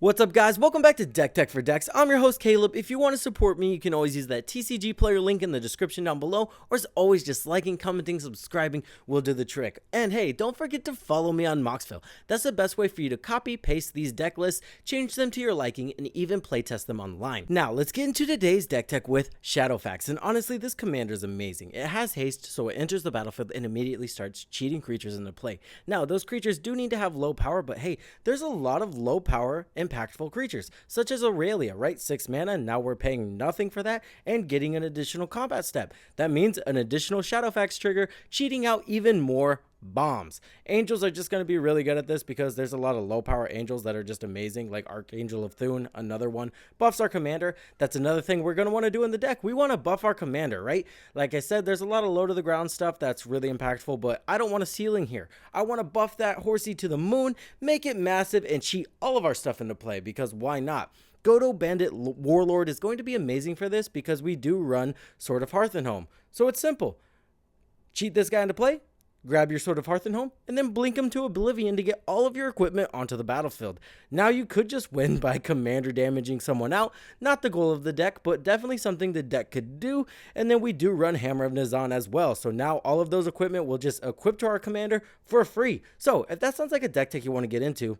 What's up guys, welcome back to Deck Tech for Decks. I'm your host Caleb. If you want to support me, you can always use that TCGplayer link in the description down below, or as always just liking, commenting, subscribing will do the trick. And hey, don't forget to follow me on Moxfield. That's the best way for you to copy, paste these deck lists, change them to your liking, and even playtest them online. Now let's get into today's Deck Tech with Shadowfax, and honestly this commander is amazing. It has haste, so it enters the battlefield and immediately starts cheating creatures into play. Now those creatures do need to have low power, but hey, there's a lot of low power impactful creatures, such as Aurelia, right? 6 mana, and now we're paying nothing for that and getting an additional combat step. That means an additional Shadowfax trigger, cheating out even more bombs. Angels are just going to be really good at this because there's a lot of low power angels that are just amazing, like Archangel of Thune, another one. Buffs our commander. That's another thing we're going to want to do in the deck. We want to buff our commander, right? Like I said, there's a lot of low to the ground stuff that's really impactful, but I don't want a ceiling here. I want to buff that horsey to the moon, make it massive, and cheat all of our stuff into play, because why not? Godo Bandit Warlord is going to be amazing for this because we do run Sword of Hearth and Home. So it's simple. Cheat this guy into play, grab your Sword of Hearth and Home, and then blink him to oblivion to get all of your equipment onto the battlefield. Now you could just win by commander damaging someone out, not the goal of the deck, but definitely something the deck could do. And then we do run Hammer of Nazan as well, so now all of those equipment will just equip to our commander for free. So if that sounds like a deck tech you want to get into,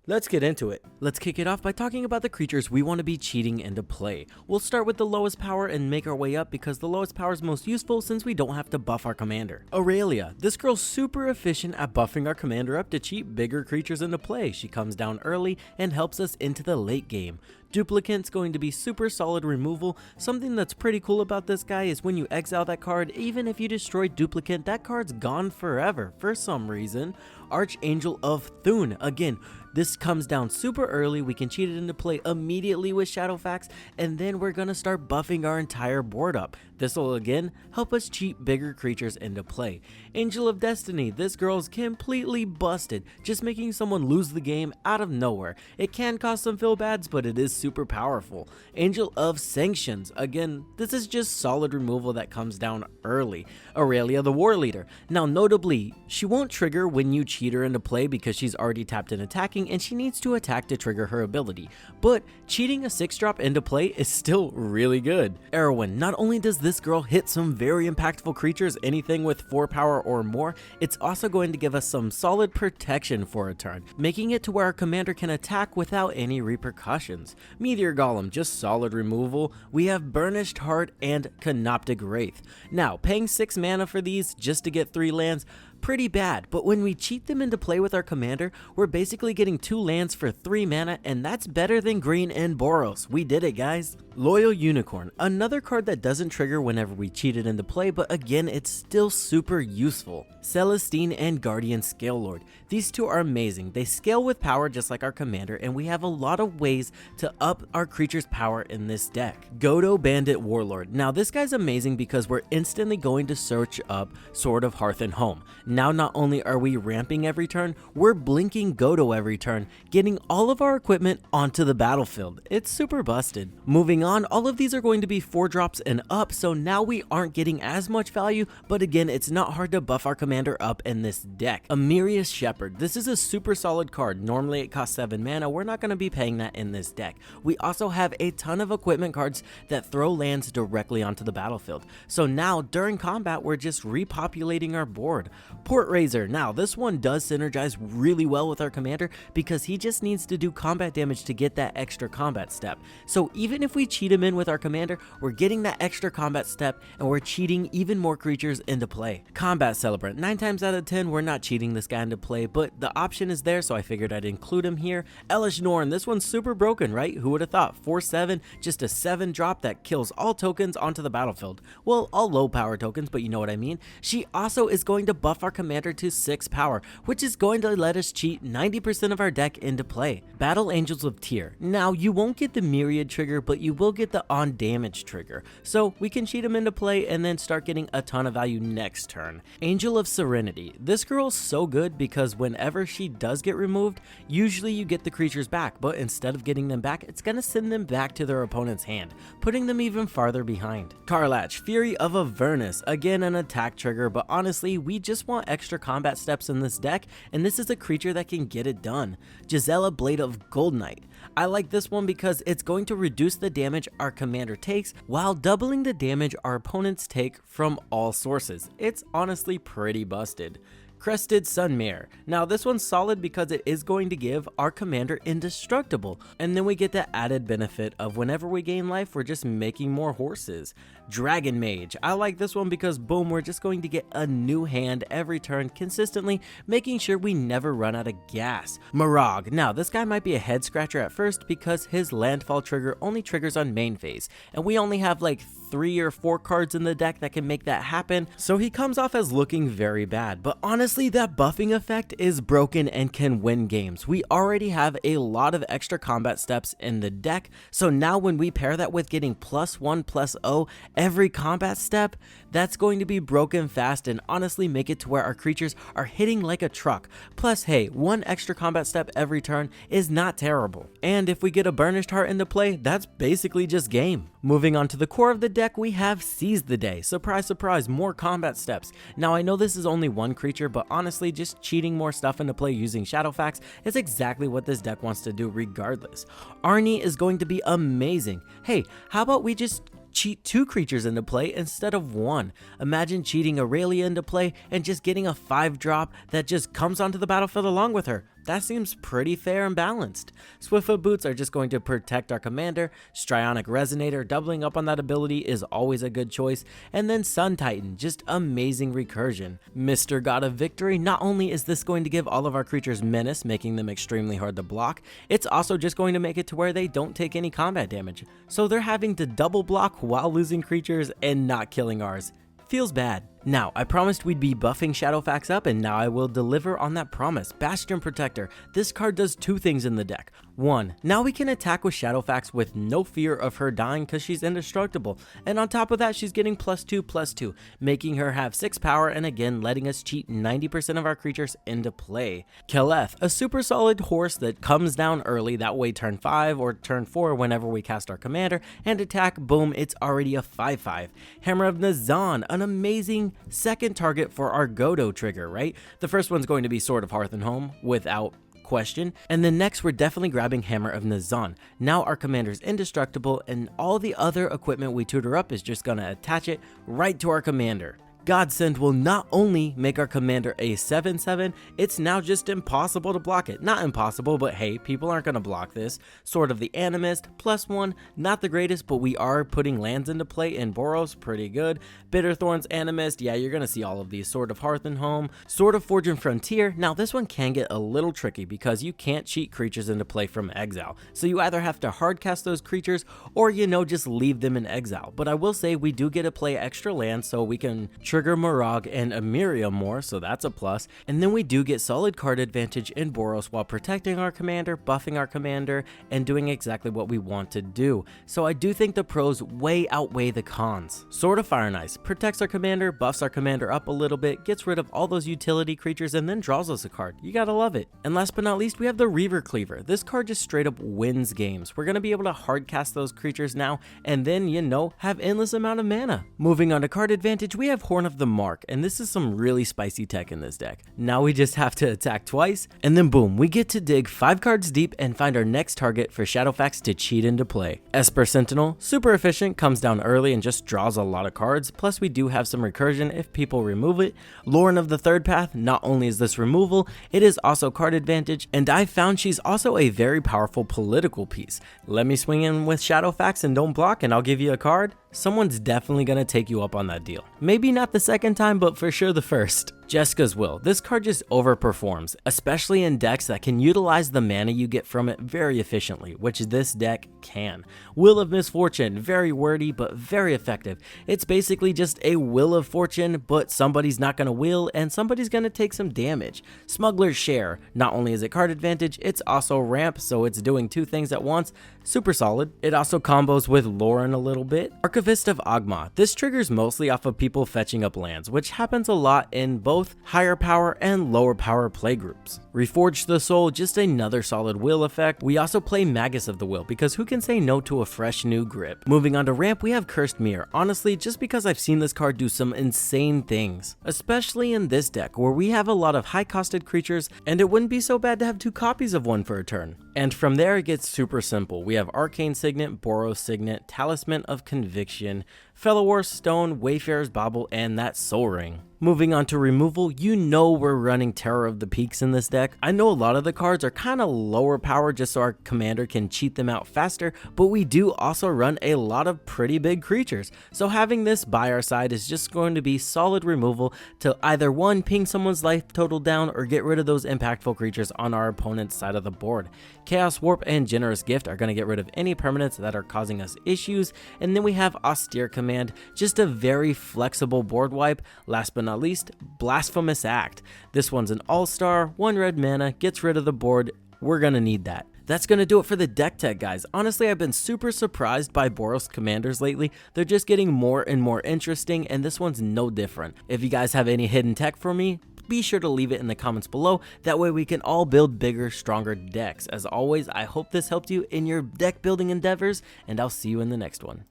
let's get into it. Let's kick it off by talking about the creatures we want to be cheating into play. We'll start with the lowest power and make our way up because the lowest power is most useful since we don't have to buff our commander. Aurelia. This girl's super efficient at buffing our commander up to cheat bigger creatures into play. She comes down early and helps us into the late game. Duplicant's going to be super solid removal. Something that's pretty cool about this guy is when you exile that card, even if you destroy Duplicant, that card's gone forever for some reason. Archangel of Thune. Again, this comes down super early. We can cheat it into play immediately with Shadowfax, and then we're gonna start buffing our entire board up. This will again help us cheat bigger creatures into play. Angel of Destiny. This girl's completely busted, just making someone lose the game out of nowhere. It can cause some feel bads, but it is super powerful. Angel of Sanctions. Again, this is just solid removal that comes down early. Aurelia the War Leader. Now notably, she won't trigger when you cheat her into play because she's already tapped in attacking and she needs to attack to trigger her ability. But cheating a 6-drop into play is still really good. Erwin. Not only does this girl hit some very impactful creatures, anything with 4 power or more, it's also going to give us some solid protection for a turn, making it to where our commander can attack without any repercussions. Meteor Golem, just solid removal. We have Burnished Heart and Canoptic Wraith. Now, paying 6 mana for these just to get 3 lands, pretty bad, but when we cheat them into play with our commander, we're basically getting 2 lands for 3 mana, and that's better than Green and Boros. We did it, guys. Loyal Unicorn, another card that doesn't trigger whenever we cheat it into play, but again, it's still super useful. Celestine and Guardian Scalelord. These two are amazing. They scale with power just like our commander, and we have a lot of ways to up our creature's power in this deck. Godo Bandit Warlord. Now this guy's amazing because we're instantly going to search up Sword of Hearth and Home. Now not only are we ramping every turn, we're blinking Godo every turn, getting all of our equipment onto the battlefield. It's super busted. Moving on, all of these are going to be 4 drops and up, so now we aren't getting as much value, but again, it's not hard to buff our commander up in this deck. Amirius Shepherd. This is a super solid card. Normally it costs 7 mana. We're not going to be paying that in this deck. We also have a ton of equipment cards that throw lands directly onto the battlefield. So now during combat, we're just repopulating our board. Port Razor. Now this one does synergize really well with our commander because he just needs to do combat damage to get that extra combat step. So even if we cheat him in with our commander, we're getting that extra combat step and we're cheating even more creatures into play. Combat Celebrant. 9 times out of 10 we're not cheating this guy into play, but the option is there, so I figured I'd include him here. Elish Norn. This one's super broken, right? Who would have thought? 4/7, just a 7 drop that kills all tokens onto the battlefield. Well, all low power tokens, but you know what I mean. She also is going to buff our commander to 6 power, which is going to let us cheat 90% of our deck into play. Battle Angels of Tyr. Now you won't get the Myriad trigger, but you will get the on damage trigger, so we can cheat him into play and then start getting a ton of value next turn. Angel of Serenity. This girl's so good because whenever she does get removed, usually you get the creatures back, but instead of getting them back, it's gonna send them back to their opponent's hand, putting them even farther behind. Karlach, Fury of Avernus. Again, an attack trigger, but honestly, we just want extra combat steps in this deck, and this is a creature that can get it done. Gisela, Blade of Gold Knight. I like this one because it's going to reduce the damage our commander takes while doubling the damage our opponents take from all sources. It's honestly pretty busted. Crested Sunmare. Now this one's solid because it is going to give our commander indestructible, and then we get the added benefit of whenever we gain life, we're just making more horses. Dragon Mage. I like this one because boom, we're just going to get a new hand every turn consistently, making sure we never run out of gas. Mirag. Now this guy might be a head scratcher at first because his landfall trigger only triggers on main phase, and we only have like 3 or 4 cards in the deck that can make that happen, so he comes off as looking very bad. But honestly, that buffing effect is broken and can win games. We already have a lot of extra combat steps in the deck, so now when we pair that with getting +1/+0 every combat step, that's going to be broken fast and honestly make it to where our creatures are hitting like a truck. Plus, hey, 1 extra combat step every turn is not terrible. And if we get a Burnished Heart into play, that's basically just game. Moving on to the core of the deck, we have Seize the Day. Surprise, surprise, more combat steps. Now I know this is only 1 creature, but honestly, just cheating more stuff into play using Shadowfax is exactly what this deck wants to do regardless. Arnie is going to be amazing. Hey, how about we just cheat 2 creatures into play instead of 1. Imagine cheating Aurelia into play and just getting a 5-drop that just comes onto the battlefield along with her. That seems pretty fair and balanced. Swiftfoot Boots are just going to protect our commander. Strionic Resonator, doubling up on that ability is always a good choice. And then Sun Titan, just amazing recursion. Mr. God of Victory, not only is this going to give all of our creatures menace, making them extremely hard to block, it's also just going to make it to where they don't take any combat damage. So they're having to double block while losing creatures and not killing ours. Feels bad. Now, I promised we'd be buffing Shadowfax up, and now I will deliver on that promise. Bastion Protector. This card does 2 things in the deck. 1, now we can attack with Shadowfax with no fear of her dying because she's indestructible. And on top of that, she's getting +2/+2, making her have 6 power and again letting us cheat 90% of our creatures into play. Keleth, a super solid horse that comes down early, that way turn 5 or turn 4 whenever we cast our commander and attack, boom, it's already a 5/5. Hammer of Nazan, an amazing second target for our Godo trigger, right? The first one's going to be Sword of Hearth and Home without question, and then next we're definitely grabbing Hammer of Nazan. Now our commander's indestructible and all the other equipment we tutor up is just gonna attach it right to our commander. Godsend will not only make our commander a 7/7, it's now just impossible to block it. Not impossible, but hey, people aren't going to block this. Sword of the Animist, +1, not the greatest, but we are putting lands into play in Boros, pretty good. Bitterthorn's Animist, yeah, you're going to see all of these. Sword of Hearth and Home. Sword of Forge and Frontier, now this one can get a little tricky because you can't cheat creatures into play from exile. So you either have to hardcast those creatures or, you know, just leave them in exile. But I will say we do get to play extra land so we can trigger Mirag and Emiria more, so that's a plus. And then we do get solid card advantage in Boros while protecting our commander, buffing our commander, and doing exactly what we want to do. So I do think the pros way outweigh the cons. Sword of Fire and Ice protects our commander, buffs our commander up a little bit, gets rid of all those utility creatures, and then draws us a card. You gotta love it. And last but not least, we have the Reaver Cleaver. This card just straight up wins games. We're gonna be able to hardcast those creatures now, and then, you know, have endless amount of mana. Moving on to card advantage, we have Horn of the Mark, and this is some really spicy tech in this deck. Now we just have to attack twice, and then boom, we get to dig 5 cards deep and find our next target for Shadowfax to cheat into play. Esper Sentinel, super efficient, comes down early and just draws a lot of cards, plus we do have some recursion if people remove it. Lauren of the Third Path, not only is this removal, it is also card advantage, and I found she's also a very powerful political piece. Let me swing in with Shadowfax and don't block and I'll give you a card. Someone's definitely gonna take you up on that deal. Maybe not the second time, but for sure the first. Jessica's Will. This card just overperforms, especially in decks that can utilize the mana you get from it very efficiently, which this deck can. Will of Misfortune, very wordy but very effective. It's basically just a Will of Fortune, but somebody's not gonna will and somebody's gonna take some damage. Smuggler's Share. Not only is it card advantage, it's also ramp, so it's doing 2 things at once. Super solid. It also combos with Lauren a little bit. Archivist of Ogma. This triggers mostly off of people fetching up lands, which happens a lot in both higher power and lower power playgroups. Reforge the Soul, just another solid will effect. We also play Magus of the Will, because who can say no to a fresh new grip? Moving on to ramp, we have Cursed Mirror. Honestly, just because I've seen this card do some insane things, especially in this deck where we have a lot of high costed creatures, and it wouldn't be so bad to have 2 copies of one for a turn. And from there it gets super simple. We have Arcane Signet, Boros Signet, Talisman of Conviction, Fellowar Stone, Wayfarer's Bauble, and that Soul Ring. Moving on to removal, you know we're running Terror of the Peaks in this deck. I know a lot of the cards are kind of lower power just so our commander can cheat them out faster, but we do also run a lot of pretty big creatures. So having this by our side is just going to be solid removal to either one, ping someone's life total down, or get rid of those impactful creatures on our opponent's side of the board. Chaos Warp and Generous Gift are going to get rid of any permanents that are causing us issues, and then we have Austere Command, just a very flexible board wipe. Last but not least, Blasphemous Act. This one's an all-star, 1 red mana, gets rid of the board. We're gonna need that. That's gonna do it for the deck tech, guys. Honestly, I've been super surprised by Boros commanders lately. They're just getting more and more interesting, and this one's no different. If you guys have any hidden tech for me, be sure to leave it in the comments below. That way we can all build bigger, stronger decks. As always, I hope this helped you in your deck building endeavors, and I'll see you in the next one.